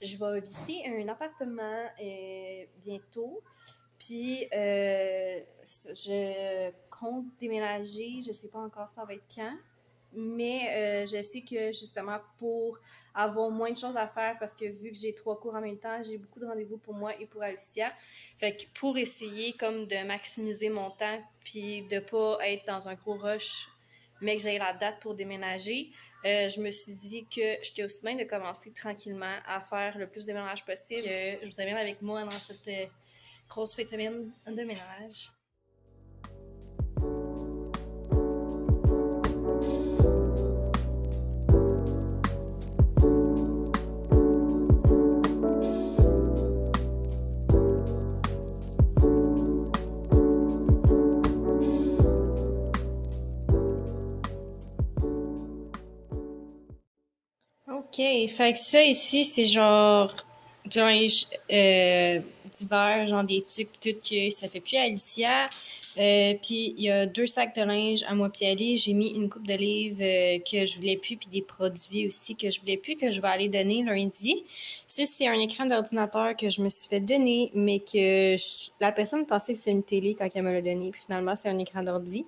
Je vais visiter un appartement bientôt. Puis, je compte déménager. Je sais pas encore ça va être quand. Mais je sais que justement pour avoir moins de choses à faire parce que vu que j'ai 3 cours en même temps, j'ai beaucoup de rendez-vous pour moi et pour Alicia. Fait que pour essayer comme de maximiser mon temps puis de pas être dans un gros rush, mais que j'ai la date pour déménager, je me suis dit que j'étais aussi bien de commencer tranquillement à faire le plus de ménage possible. Que je vous amène avec moi dans cette grosse fête de semaine de ménage. OK. Fait que ça ici, c'est genre du linge d'hiver, genre des tucs pis tout que ça fait plus à Alicia. Puis il y a 2 sacs de linge à moi pis Ali. J'ai mis une coupe de livres que je voulais plus puis des produits aussi que je voulais plus que je vais aller donner lundi. Ça, c'est un écran d'ordinateur que je me suis fait donner, mais que la personne pensait que c'est une télé quand elle me l'a donné. Puis finalement, c'est un écran d'ordi.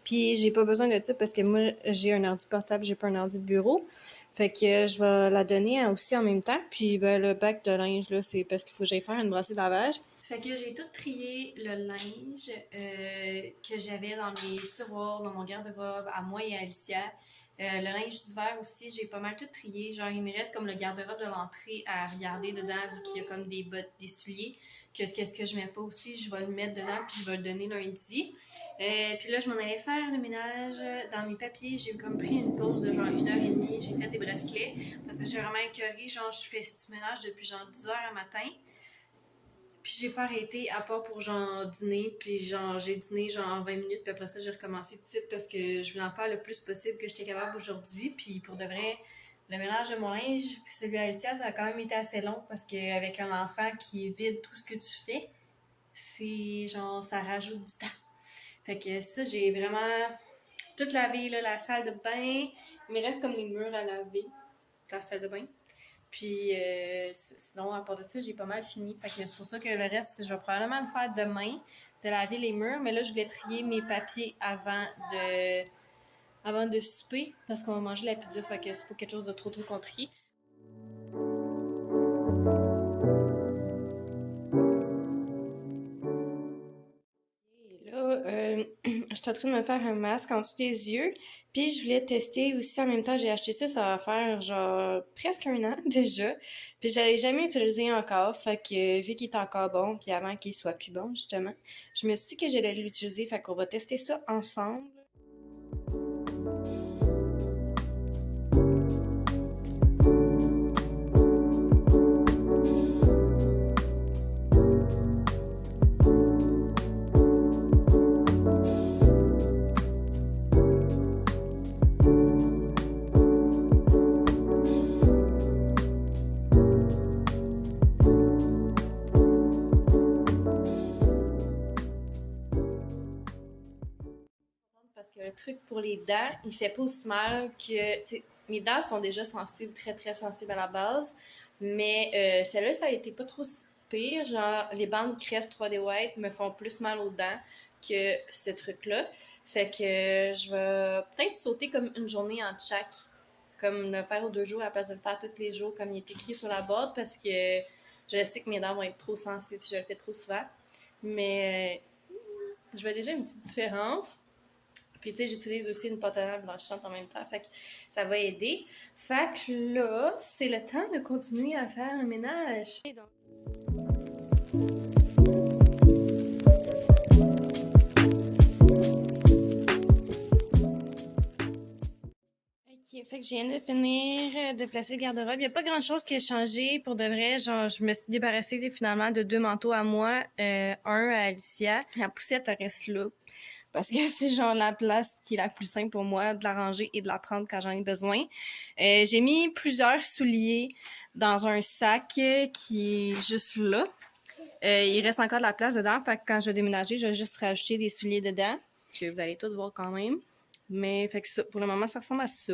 Puis j'ai pas besoin de ça parce que moi, j'ai un ordi portable, j'ai pas un ordi de bureau. Fait que je vais la donner aussi en même temps. Puis ben, le bac de linge, là, c'est parce qu'il faut que j'aille faire une brassée de lavage. Fait que j'ai tout trié le linge que j'avais dans mes tiroirs, dans mon garde-robe, à moi et à Alicia. Le linge d'hiver aussi, j'ai pas mal tout trié. Genre, il me reste comme le garde-robe de l'entrée à regarder dedans, vu qu'il y a comme des bottes, des souliers. Qu'est-ce que je mets pas aussi, je vais le mettre dedans, puis je vais le donner lundi. Puis là, je m'en allais faire le ménage dans mes papiers. J'ai comme pris une pause de genre 1h30. J'ai fait des bracelets parce que j'ai vraiment écœurée. Genre, je fais du ménage depuis genre 10h à matin. Puis j'ai pas arrêté à part pour genre dîner. Puis genre, j'ai dîné genre en 20 minutes. Puis après ça, j'ai recommencé tout de suite parce que je voulais en faire le plus possible que j'étais capable aujourd'hui. Puis pour de vrai, le ménage de mon linge, puis celui à Alicia, ça a quand même été assez long parce qu'avec un enfant qui vide tout ce que tu fais, c'est genre, ça rajoute du temps. Fait que ça, j'ai vraiment tout lavé, là, la salle de bain. Il me reste comme les murs à laver, la salle de bain. Puis sinon, à part de ça, j'ai pas mal fini. Fait que c'est pour ça que le reste, je vais probablement le faire demain, de laver les murs. Mais là, je vais trier mes papiers avant de souper, parce qu'on va manger la pizza. Fait que c'est pas quelque chose de trop compliqué. Là, je suis en train de me faire un masque en dessous des yeux. Puis je voulais tester aussi en même temps. J'ai acheté ça, ça va faire genre presque un an déjà. Puis je l'avais jamais utilisé encore. Fait que vu qu'il est encore bon, puis avant qu'il soit plus bon, justement, je me suis dit que j'allais l'utiliser. Fait qu'on va tester ça ensemble. Parce que le truc pour les dents, il fait pas aussi mal que. Mes dents sont déjà sensibles, très très sensibles à la base. Mais celle-là, ça a été pas trop pire. Genre, les bandes Crest 3D White me font plus mal aux dents que ce truc-là. Fait que je vais peut-être sauter comme une journée en chaque. Comme de le faire aux 2 jours à la place de le faire tous les jours, comme il est écrit sur la boîte, parce que je sais que mes dents vont être trop sensibles si je le fais trop souvent. Mais je vois déjà une petite différence. Puis, tu sais, j'utilise aussi une pâte à dents blanchissante en même temps. Fait que ça va aider. Fait que là, c'est le temps de continuer à faire le ménage. Ok, fait que je viens de finir de placer le garde-robe. Il n'y a pas grand-chose qui a changé pour de vrai. Genre, je me suis débarrassée finalement de 2 manteaux à moi, un à Alicia. La poussette, elle reste là. Parce que c'est genre la place qui est la plus simple pour moi de la ranger et de la prendre quand j'en ai besoin. J'ai mis plusieurs souliers dans un sac qui est juste là. Il reste encore de la place dedans, fait que quand je vais déménager, je vais juste rajouter des souliers dedans, que vous allez tous voir quand même. Mais fait que ça, pour le moment, ça ressemble à ça.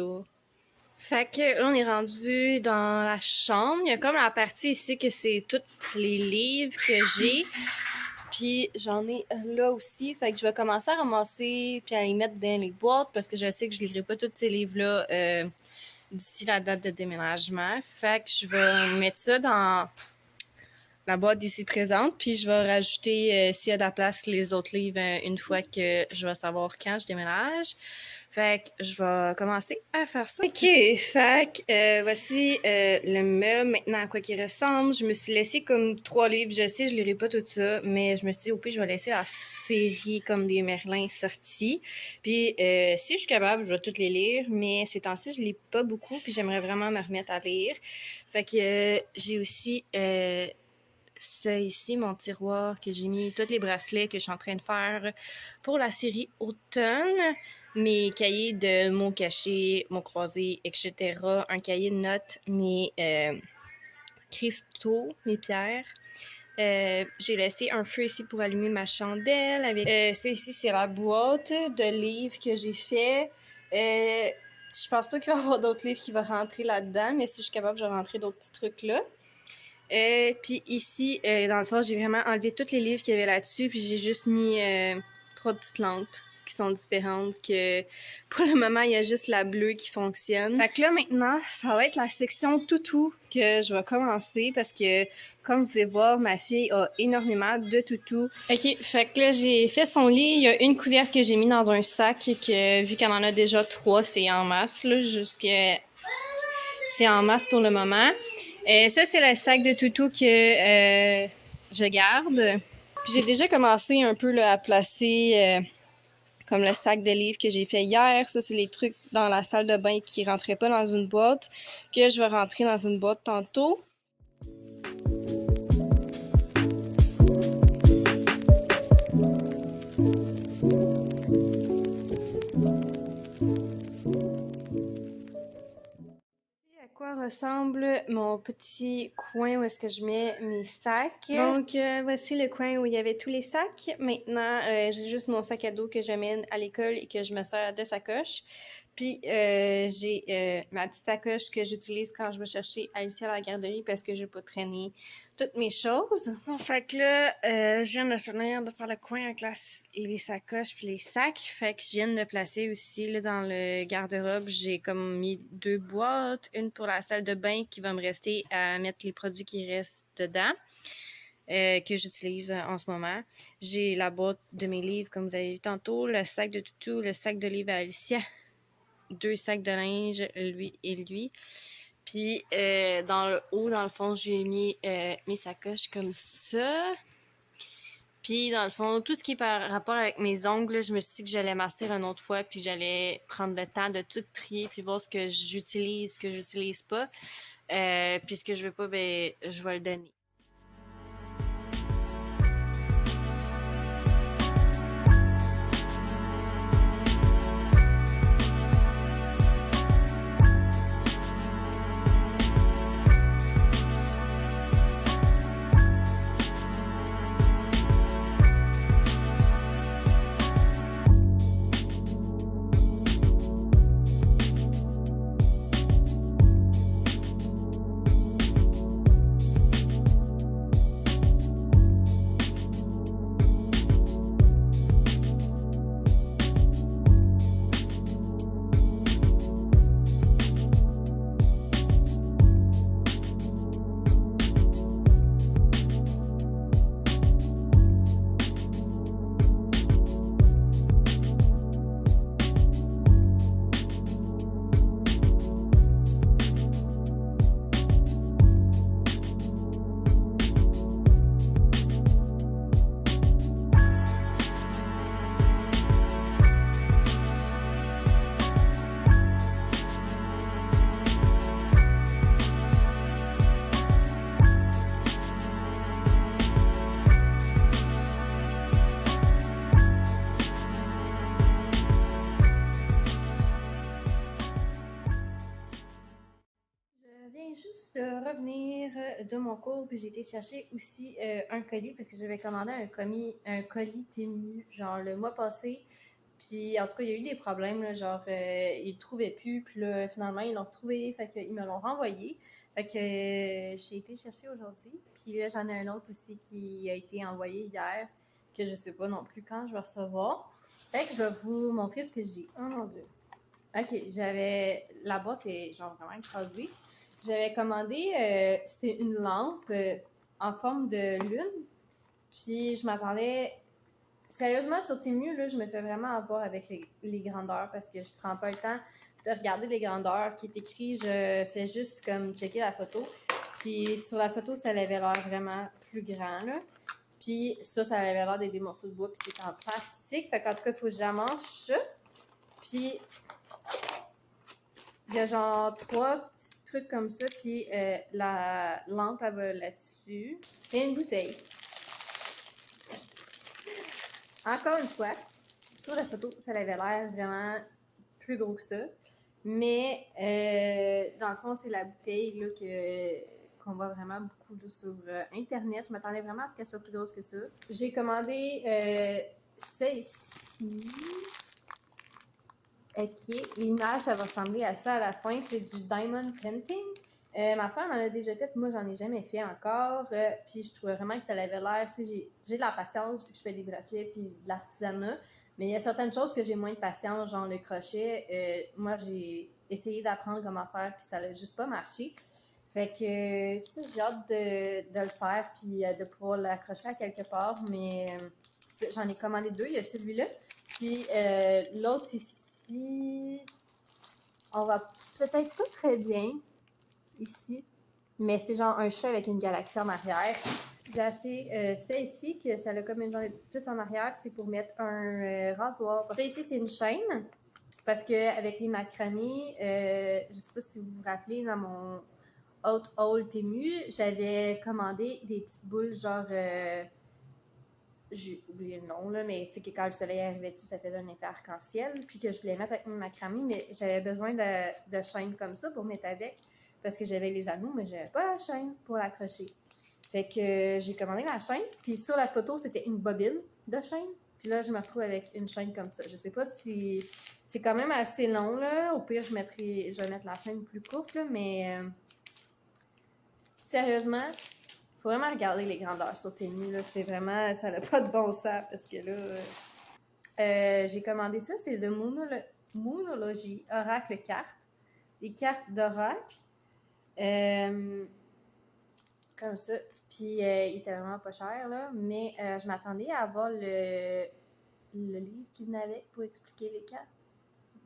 Fait que là, on est rendu dans la chambre. Il y a comme la partie ici que c'est tous les livres que j'ai. Puis j'en ai là aussi. Fait que je vais commencer à ramasser puis à les mettre dans les boîtes parce que je sais que je lirai pas tous ces livres-là d'ici la date de déménagement. Fait que je vais mettre ça dans la boîte d'ici présente, puis je vais rajouter, s'il y a de la place, les autres livres une fois que je vais savoir quand je déménage. Fait que je vais commencer à faire ça. OK, fait que voici le meuble maintenant à quoi il ressemble. Je me suis laissé comme 3 livres. Je sais, je lirai pas tout ça, mais je me suis dit, au pire, je vais laisser la série comme des Merlins sortis. Puis si je suis capable, je vais toutes les lire, mais ces temps-ci, je lis pas beaucoup, puis j'aimerais vraiment me remettre à lire. Fait que j'ai aussi ça ici, mon tiroir, que j'ai mis tous les bracelets que je suis en train de faire pour la série automne. Mes cahiers de mots cachés, mots croisés, etc. Un cahier de notes, mes cristaux, mes pierres. J'ai laissé un feu ici pour allumer ma chandelle. Avec ça ici, c'est la boîte de livres que j'ai fait. Je pense pas qu'il va y avoir d'autres livres qui vont rentrer là-dedans, mais si je suis capable, je vais rentrer d'autres petits trucs là. Puis ici, dans le fond, j'ai vraiment enlevé tous les livres qu'il y avait là-dessus, puis j'ai juste mis 3 petites lampes qui sont différentes, que pour le moment, il y a juste la bleue qui fonctionne. Fait que là, maintenant, ça va être la section toutou que je vais commencer, parce que, comme vous pouvez voir, ma fille a énormément de toutous. OK, fait que là, j'ai fait son lit. Il y a une couverte que j'ai mis dans un sac, que vu qu'elle en a déjà 3, c'est en masse, là, c'est en masse pour le moment. Ça, c'est le sac de toutou que je garde. Puis j'ai déjà commencé un peu là, à placer comme le sac de livres que j'ai fait hier. Ça, c'est les trucs dans la salle de bain qui rentraient pas dans une boîte, que je vais rentrer dans une boîte tantôt. À quoi ressemble mon petit coin où est-ce que je mets mes sacs. Donc, voici le coin où il y avait tous les sacs. Maintenant, j'ai juste mon sac à dos que j'amène à l'école et que je me sers de sacoche. Puis, j'ai ma petite sacoche que j'utilise quand je vais chercher Alicia à la garderie parce que je vais pas traîner toutes mes choses. Bon, fait que là, je viens de finir de faire le coin avec les sacoches puis les sacs. Fait que je viens de placer aussi là, dans le garde-robe. J'ai comme mis 2 boîtes. Une pour la salle de bain qui va me rester à mettre les produits qui restent dedans. Que j'utilise en ce moment. J'ai la boîte de mes livres, comme vous avez vu tantôt, le sac de toutou, le sac de livres à Alicia, 2 sacs de linge, lui et lui. Puis, dans le haut, dans le fond, j'ai mis mes sacoches comme ça. Puis, dans le fond, tout ce qui est par rapport avec mes ongles, je me suis dit que j'allais masser une autre fois, puis j'allais prendre le temps de tout trier, puis voir ce que j'utilise pas. Puis ce que je veux pas, ben, je vais le donner. Juste de revenir de mon cours, puis j'ai été chercher aussi un colis parce que j'avais commandé un colis Temu, genre le mois passé. Puis, en tout cas, il y a eu des problèmes, là, genre, ils le trouvaient plus, puis là, finalement, ils l'ont retrouvé, fait qu'ils me l'ont renvoyé. Fait que j'ai été chercher aujourd'hui. Puis là, j'en ai un autre aussi qui a été envoyé hier, que je sais pas non plus quand je vais recevoir. Fait que je vais vous montrer ce que j'ai. Oh mon Dieu. OK, la boîte est genre vraiment écrasée. J'avais commandé, c'est une lampe en forme de lune. Puis je m'attendais. Sérieusement, sur Temu, là, je me fais vraiment avoir avec les grandeurs parce que je prends pas le temps de regarder les grandeurs qui est écrit. Je fais juste comme checker la photo. Puis sur la photo, ça avait l'air vraiment plus grand, là. Puis ça avait l'air d'être des morceaux de bois, puis c'est en plastique. Fait qu'en tout cas, il faut que j'amange ça. Puis il y a genre 3 petits trucs comme ça, puis la lampe, elle va là-dessus. C'est une bouteille. Encore une fois, sur la photo, ça avait l'air vraiment plus gros que ça. Mais dans le fond, c'est la bouteille là, qu'on voit vraiment beaucoup sur Internet. Je m'attendais vraiment à ce qu'elle soit plus grosse que ça. J'ai commandé ça ici. OK. L'image, ça va ressembler à ça à la fin. C'est du Diamond Painting. Ma soeur m'en a déjà fait, moi j'en ai jamais fait encore. Puis je trouvais vraiment que ça avait l'air. Tu sais, j'ai de la patience vu que je fais des bracelets puis de l'artisanat. Mais il y a certaines choses que j'ai moins de patience, genre le crochet. Moi j'ai essayé d'apprendre comment faire puis ça n'a juste pas marché. Fait que ça, j'ai hâte de le faire puis de pouvoir l'accrocher à quelque part. Mais j'en ai commandé 2. Il y a celui-là. Puis l'autre ici, on va peut-être pas très bien ici, mais c'est genre un chat avec une galaxie en arrière. J'ai acheté ça ici, que ça a comme une genre de petite suce en arrière, c'est pour mettre un rasoir. Ça ici, c'est une chaîne, parce que avec les macramés, je sais pas si vous vous rappelez, dans mon Haute Haul Temu, j'avais commandé des petites boules genre... j'ai oublié le nom, là, mais tu sais que quand le soleil arrivait dessus, ça faisait un effet arc-en-ciel, puis que je voulais mettre avec mon macramé, mais j'avais besoin de chaînes comme ça pour mettre avec, parce que j'avais les anneaux, mais j'avais pas la chaîne pour l'accrocher. Fait que j'ai commandé la chaîne, puis sur la photo, c'était une bobine de chaîne, puis là, je me retrouve avec une chaîne comme ça. Je sais pas si... C'est quand même assez long, là. Au pire, je vais mettre la chaîne plus courte, là, mais... sérieusement, faut vraiment regarder les grandeurs sur Temu, là. C'est vraiment... Ça n'a pas de bon sens, parce que là... j'ai commandé ça, c'est de Moonology, Oracle Cartes. Des cartes d'Oracle. Comme ça. Puis, il était vraiment pas cher, là. Mais je m'attendais à avoir le livre qui venait avec pour expliquer les cartes.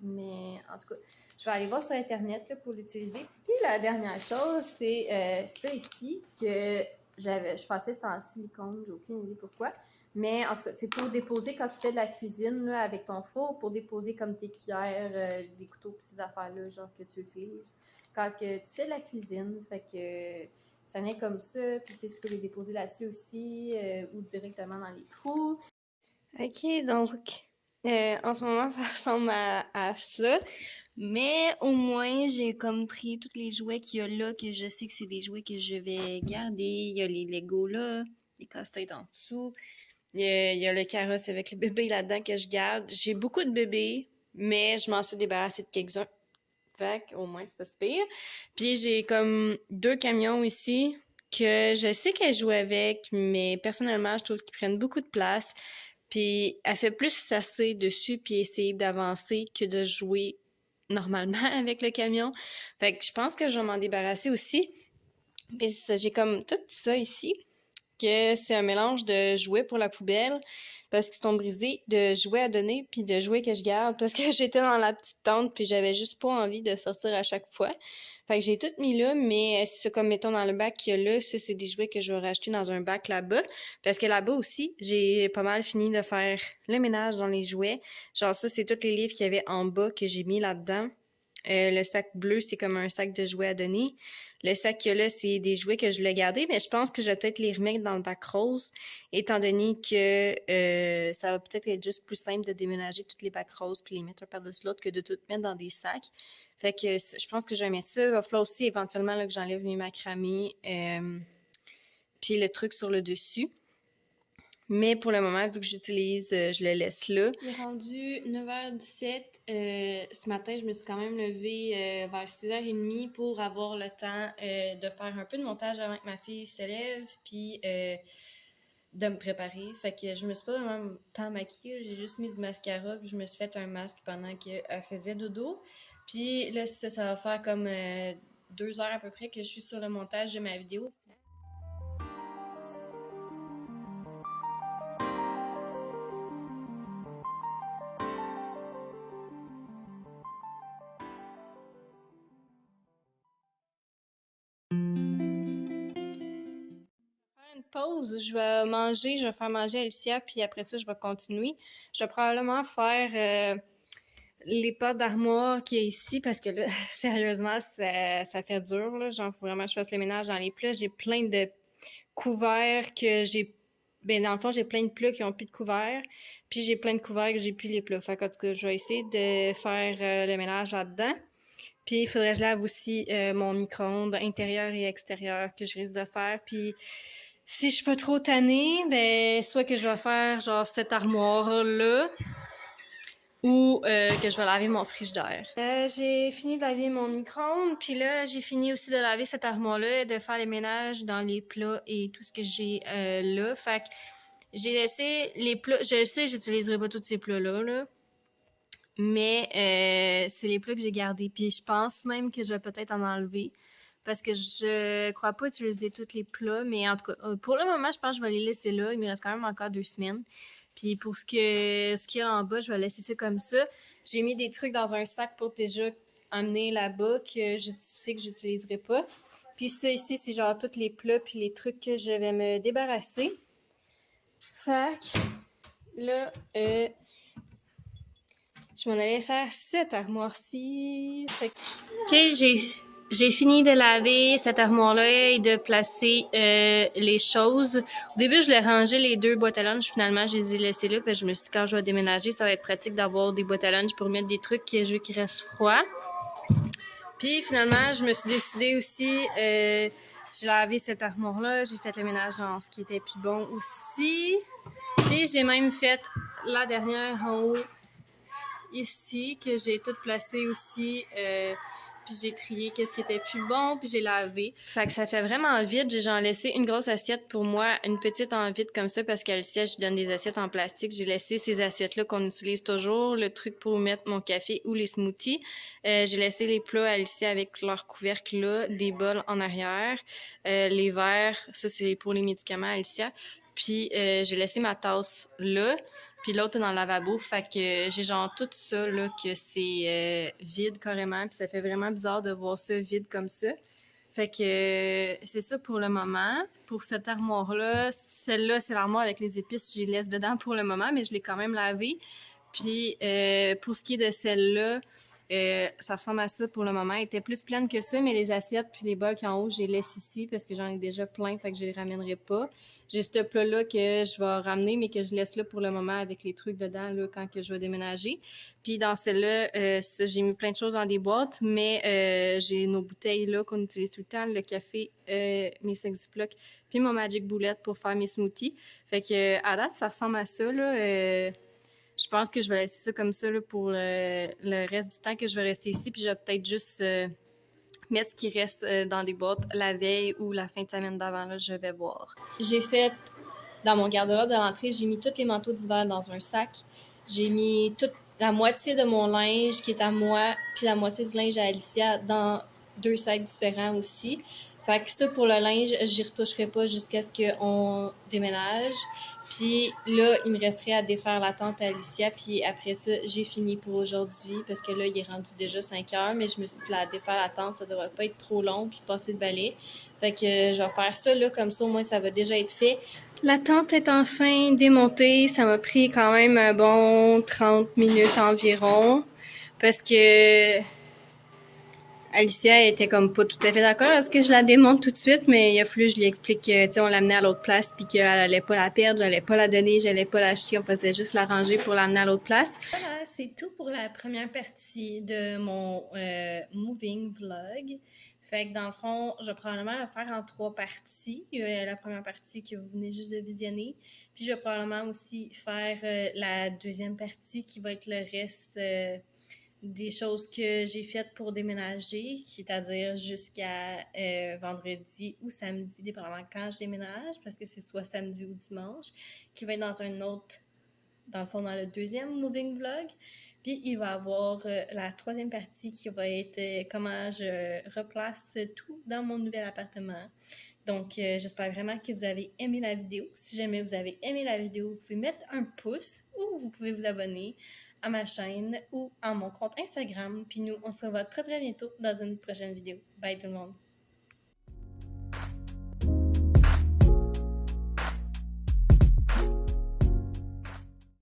Mais en tout cas, je vais aller voir sur Internet là, pour l'utiliser. Puis la dernière chose, c'est ça ici que je pensais que c'était en silicone, j'ai aucune idée pourquoi. Mais en tout cas, c'est pour déposer quand tu fais de la cuisine là, avec ton four, pour déposer comme tes cuillères, des couteaux, ces affaires-là, genre que tu utilises quand que tu fais de la cuisine. Fait que ça vient comme ça, puis tu peux les déposer là-dessus aussi ou directement dans les trous. OK, donc en ce moment, ça ressemble à ça. Mais au moins, j'ai comme pris tous les jouets qu'il y a là, que je sais que c'est des jouets que je vais garder. Il y a les Lego là, les casse-têtes en dessous. Il y a le carrosse avec le bébé là-dedans que je garde. J'ai beaucoup de bébés, mais je m'en suis débarrassée de quelques-uns. Fait au moins, c'est pas si pire. Puis j'ai comme 2 camions ici que je sais qu'elle joue avec, mais personnellement, je trouve qu'ils prennent beaucoup de place. Puis elle fait plus s'asseoir dessus puis essayer d'avancer que de jouer normalement avec le camion. Fait que je pense que je vais m'en débarrasser aussi. Puis ça, j'ai comme tout ça ici, que c'est un mélange de jouets pour la poubelle, parce qu'ils sont brisés, de jouets à donner, puis de jouets que je garde, parce que j'étais dans la petite tente, puis j'avais juste pas envie de sortir à chaque fois. Fait que j'ai tout mis là, mais c'est comme mettons dans le bac qu'il y a là, ça c'est des jouets que je vais racheter dans un bac là-bas, parce que là-bas aussi, j'ai pas mal fini de faire le ménage dans les jouets. Genre ça, c'est tous les livres qu'il y avait en bas que j'ai mis là-dedans. Le sac bleu, c'est comme un sac de jouets à donner. Le sac qu'il y a là, c'est des jouets que je voulais garder, mais je pense que je vais peut-être les remettre dans le bac rose, étant donné que ça va peut-être être juste plus simple de déménager toutes les bacs roses puis les mettre un par-dessus l'autre que de tout mettre dans des sacs. Fait que je pense que je vais mettre ça. Il va falloir aussi éventuellement là, que j'enlève mes macramés puis le truc sur le dessus. Mais pour le moment, vu que j'utilise, je le laisse là. Il est rendu 9h17. Ce matin, je me suis quand même levée vers 6h30 pour avoir le temps de faire un peu de montage avant que ma fille se lève, puis de me préparer. Fait que je me suis pas vraiment tant maquillée. J'ai juste mis du mascara, puis je me suis fait un masque pendant qu'elle faisait dodo. Puis là, ça va faire comme 2 heures à peu près que je suis sur le montage de ma vidéo. Une pause, je vais manger, je vais faire manger Alicia, puis après ça, je vais continuer. Je vais probablement faire les pots d'armoire qu'il y a ici, parce que là, sérieusement, ça fait dur, là. Genre, faut vraiment que je fasse le ménage dans les plats. J'ai plein de couverts que j'ai... Ben, dans le fond, j'ai plein de plats qui ont plus de couverts, puis j'ai plein de couverts que j'ai plus les plats. Fait qu'en tout cas, je vais essayer de faire le ménage là-dedans. Puis, il faudrait que je lave aussi mon micro-ondes intérieur et extérieur que je risque de faire. Puis, si je suis pas trop tannée, ben, soit que je vais faire genre cette armoire-là ou que je vais laver mon frigidaire. J'ai fini de laver mon micro-ondes, puis là, j'ai fini aussi de laver cette armoire-là et de faire le ménage dans les plats et tout ce que j'ai là. Fait que j'ai laissé les plats... Je sais, j'utiliserai pas tous ces plats-là, là. Mais c'est les plats que j'ai gardés. Puis je pense même que je vais peut-être en enlever. Parce que je crois pas utiliser tous les plats. Mais en tout cas, pour le moment, je pense que je vais les laisser là. Il me reste quand même encore 2 semaines. Puis pour ce qu'il y a en bas, je vais laisser ça comme ça. J'ai mis des trucs dans un sac pour déjà amener là-bas que je sais que j'utiliserai pas. Puis ça ici, c'est genre tous les plats puis les trucs que je vais me débarrasser. Fait que là, je m'en allais faire cette armoire-ci. OK, j'ai fini de laver cette armoire-là et de placer les choses. Au début, je l'ai rangé les 2 boîtes à lunch. Finalement, je les ai laissées là. Puis je me suis dit, quand je vais déménager, ça va être pratique d'avoir des boîtes à lunch pour mettre des trucs que je veux qu'ils restent froids. Puis finalement, je me suis décidée aussi... j'ai lavé cette armoire-là. J'ai fait le ménage dans ce qui était plus bon aussi. Puis j'ai même fait la dernière en haut ici, que j'ai tout placé aussi, puis j'ai trié qu'est-ce qui était plus bon, puis j'ai lavé. Fait que ça fait vraiment vide. J'ai genre laissé une grosse assiette pour moi, une petite en vide comme ça, parce qu'Alicia, je donne des assiettes en plastique. J'ai laissé ces assiettes-là qu'on utilise toujours, le truc pour mettre mon café ou les smoothies. J'ai laissé les plats à Alicia avec leur couvercle là, des bols en arrière, les verres, ça c'est pour les médicaments Alicia. Puis j'ai laissé ma tasse là, puis l'autre dans le lavabo. Fait que j'ai genre tout ça là, que c'est vide carrément. Puis ça fait vraiment bizarre de voir ça vide comme ça. Fait que c'est ça pour le moment. Pour cette armoire-là, celle-là, c'est l'armoire avec les épices. J'y laisse dedans pour le moment, mais je l'ai quand même lavée. Puis pour ce qui est de celle-là, ça ressemble à ça pour le moment. Elle était plus pleine que ça, mais les assiettes puis les bols qui en haut, je les laisse ici parce que j'en ai déjà plein, fait que je les ramènerai pas. J'ai ce plat-là que je vais ramener, mais que je laisse là pour le moment avec les trucs dedans là, quand que je vais déménager. Puis dans celle-là, j'ai mis plein de choses dans des boîtes, mais j'ai nos bouteilles là qu'on utilise tout le temps, le café, mes 5 Ziploc, puis mon Magic Bullet pour faire mes smoothies. Fait que à date, ça ressemble à ça là. Je pense que je vais laisser ça comme ça là, pour le reste du temps que je vais rester ici. Puis je vais peut-être juste mettre ce qui reste dans des boîtes la veille ou la fin de semaine d'avant. Là, je vais voir. J'ai fait, dans mon garde-robe de l'entrée, j'ai mis tous les manteaux d'hiver dans un sac. J'ai mis toute la moitié de mon linge qui est à moi, puis la moitié du linge à Alicia dans 2 sacs différents aussi. Fait que ça, pour le linge, j'y retoucherai pas jusqu'à ce qu'on déménage. Puis là, il me resterait à défaire la tente à Alicia. Puis après ça, j'ai fini pour aujourd'hui parce que là, il est rendu déjà 5 heures. Mais je me suis dit, à défaire la tente, ça devrait pas être trop long puis passer le balai. Fait que je vais faire ça là, comme ça, au moins, ça va déjà être fait. La tente est enfin démontée. Ça m'a pris quand même un bon 30 minutes environ parce que Alicia était comme pas tout à fait d'accord à ce que je la démonte tout de suite, mais il a fallu que je lui explique que, tu sais, on l'amenait à l'autre place puis qu'elle allait pas la perdre, j'allais pas la donner, j'allais pas l'acheter, on faisait juste la ranger pour l'amener à l'autre place. Voilà, c'est tout pour la première partie de mon moving vlog. Fait que dans le fond, je vais probablement le faire en 3 parties. La première partie que vous venez juste de visionner. Puis je vais probablement aussi faire la deuxième partie qui va être le reste des choses que j'ai faites pour déménager, c'est-à-dire jusqu'à vendredi ou samedi, dépendamment quand je déménage, parce que c'est soit samedi ou dimanche, qui va être dans un autre, dans le fond, dans le deuxième moving vlog. Puis il va y avoir la troisième partie qui va être comment je replace tout dans mon nouvel appartement. Donc, j'espère vraiment que vous avez aimé la vidéo. Si jamais vous avez aimé la vidéo, vous pouvez mettre un pouce ou vous pouvez vous abonner à ma chaîne ou à mon compte Instagram. Puis nous, on se revoit très très bientôt dans une prochaine vidéo. Bye tout le monde!